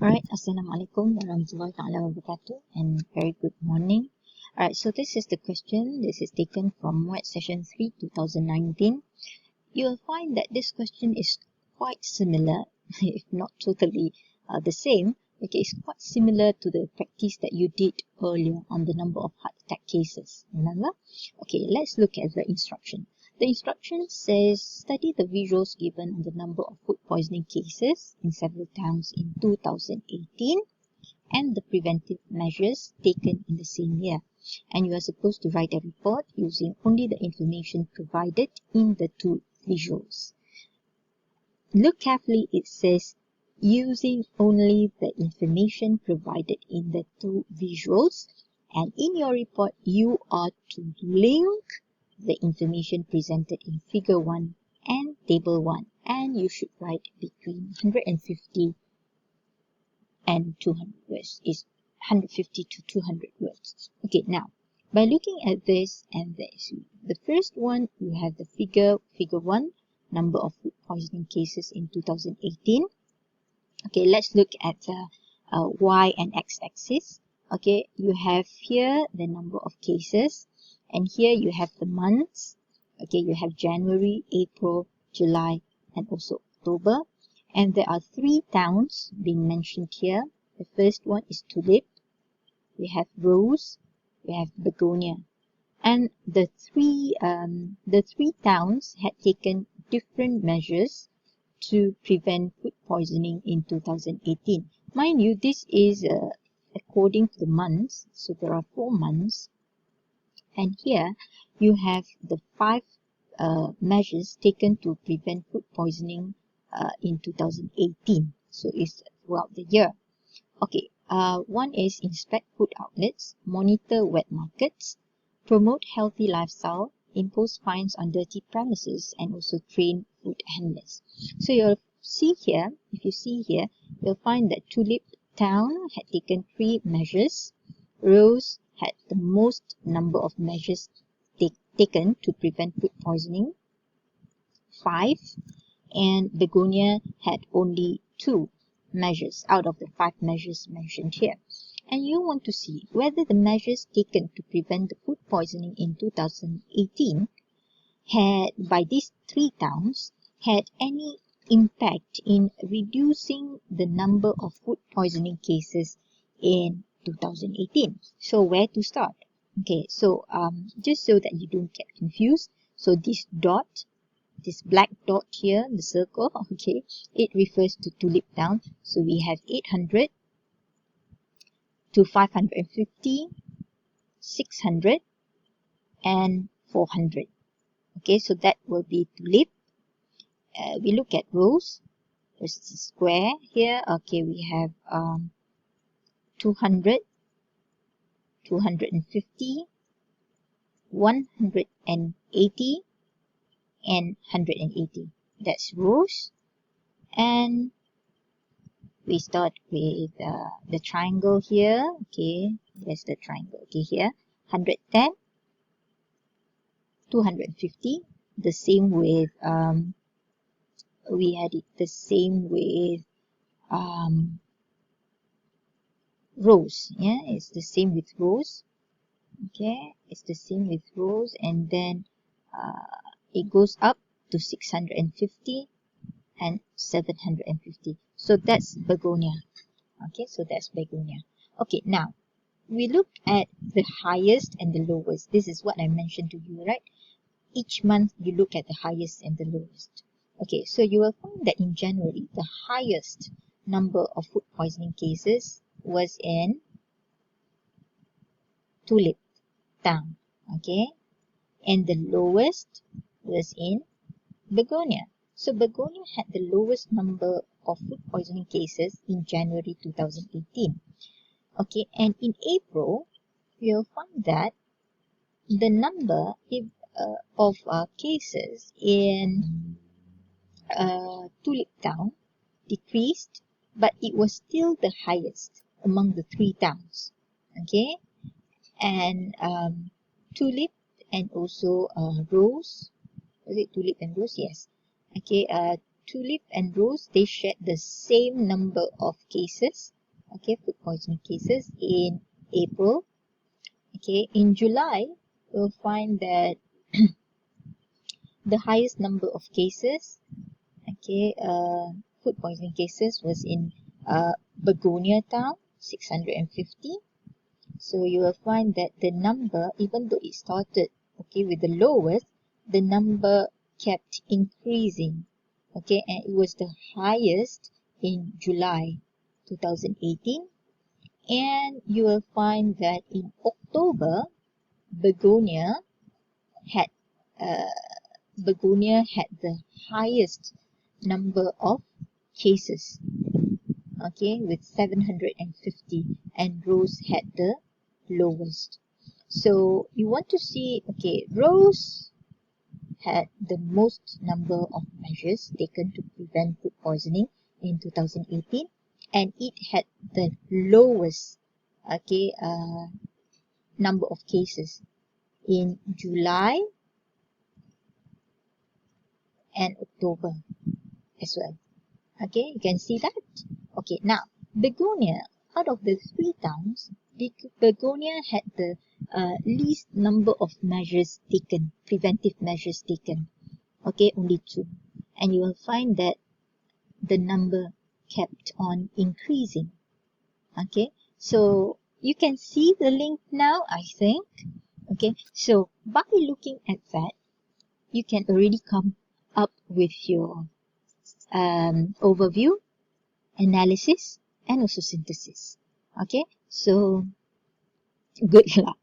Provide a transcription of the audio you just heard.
Alright, Assalamualaikum warahmatullahi wabarakatuh and very good morning. Alright, so this is the question. This is taken from MUET session 3 2019. You will find that this question is quite similar, if not totally the same. Okay, it's quite similar to the practice that you did earlier on the number of heart attack cases. Remember? Okay, let's look at the instruction. The instruction says study the visuals given on the number of food poisoning cases in several towns in 2018 and the preventive measures taken in the same year. And you are supposed to write a report using only the information provided in the two visuals. Look carefully, it says using only the information provided in the two visuals, and in your report you are to link the information presented in figure 1 and table 1, and you should write between 150 and 200 words. Is 150 to 200 words. Okay, now by looking at this and this, the first one you have the figure 1, number of food poisoning cases in 2018. Okay, let's look at the y and x axis. Okay, you have here the number of cases, and here you have the months. Okay, you have January, April, July, and also October. And there are 3 towns being mentioned here. The first one is Tulip, we have Rose, we have Begonia. And the three towns had taken different measures to prevent food poisoning in 2018. Mind you, this is according to the months, so there are 4 months. And here you have the 5 measures taken to prevent food poisoning in 2018. So it's throughout the year. Okay, one is inspect food outlets, monitor wet markets, promote healthy lifestyle, impose fines on dirty premises, and also train food handlers. So you'll see here, if you see here, you'll find that Tulip Town had taken 3 measures. Rose had the most number of measures taken to prevent food poisoning, 5, and Begonia had only 2 measures out of the 5 measures mentioned here. And you want to see whether the measures taken to prevent the food poisoning in 2018 had, by these 3 towns, had any impact in reducing the number of food poisoning cases in 2018. So where to start? Okay, so just so that you don't get confused, so this dot, this black dot here, the circle, okay, it refers to Tulip Town. So we have 800 to 550, 600, and 400. Okay, so that will be Tulip. We look at Rose. There's a square here. Okay, we have 200, 250, 180, and 180. That's Rose. And we start with the triangle here. Okay, there's the triangle. Okay, here 110, 250. The same with we had it the same with Rose. Yeah, it's the same with Rose. Okay, it's the same with Rose, and then it goes up to 650 and 750. So that's Begonia. Okay, so that's Begonia. Okay, now we look at the highest and the lowest. This is what I mentioned to you, right? Each month you look at the highest and the lowest. Okay, so you will find that in January, the highest number of food poisoning cases was in Tulip Town. Okay, and the lowest was in Begonia. So Begonia had the lowest number of food poisoning cases in January 2018. Okay, and in April, you'll find that the number of cases in Tulip Town decreased, but it was still the highest among the 3 towns. Okay, and Tulip and also Rose, was it Tulip and Rose? Yes. Okay, Tulip and Rose, they shared the same number of cases, okay, food poisoning cases in April. Okay, in July, you'll find that the highest number of cases, okay, food poisoning cases was in Begonia town, 650. So you will find that the number, even though it started, okay, with the lowest, the number kept increasing, okay, and it was the highest in July 2018. And you will find that in October, Begonia had the highest number of cases, okay, with 750, and Rose had the lowest. So you want to see, okay, Rose had the most number of measures taken to prevent food poisoning in 2018, and it had the lowest, okay, number of cases in July and October as well. Okay, you can see that. Okay, now Begonia, out of the three towns, Begonia had the least number of measures taken, preventive measures taken. Okay, only 2. And you will find that the number kept on increasing. Okay, so you can see the link now, I think. Okay, so by looking at that, you can already come up with your overview, analysis, and also synthesis. Okay, so good luck.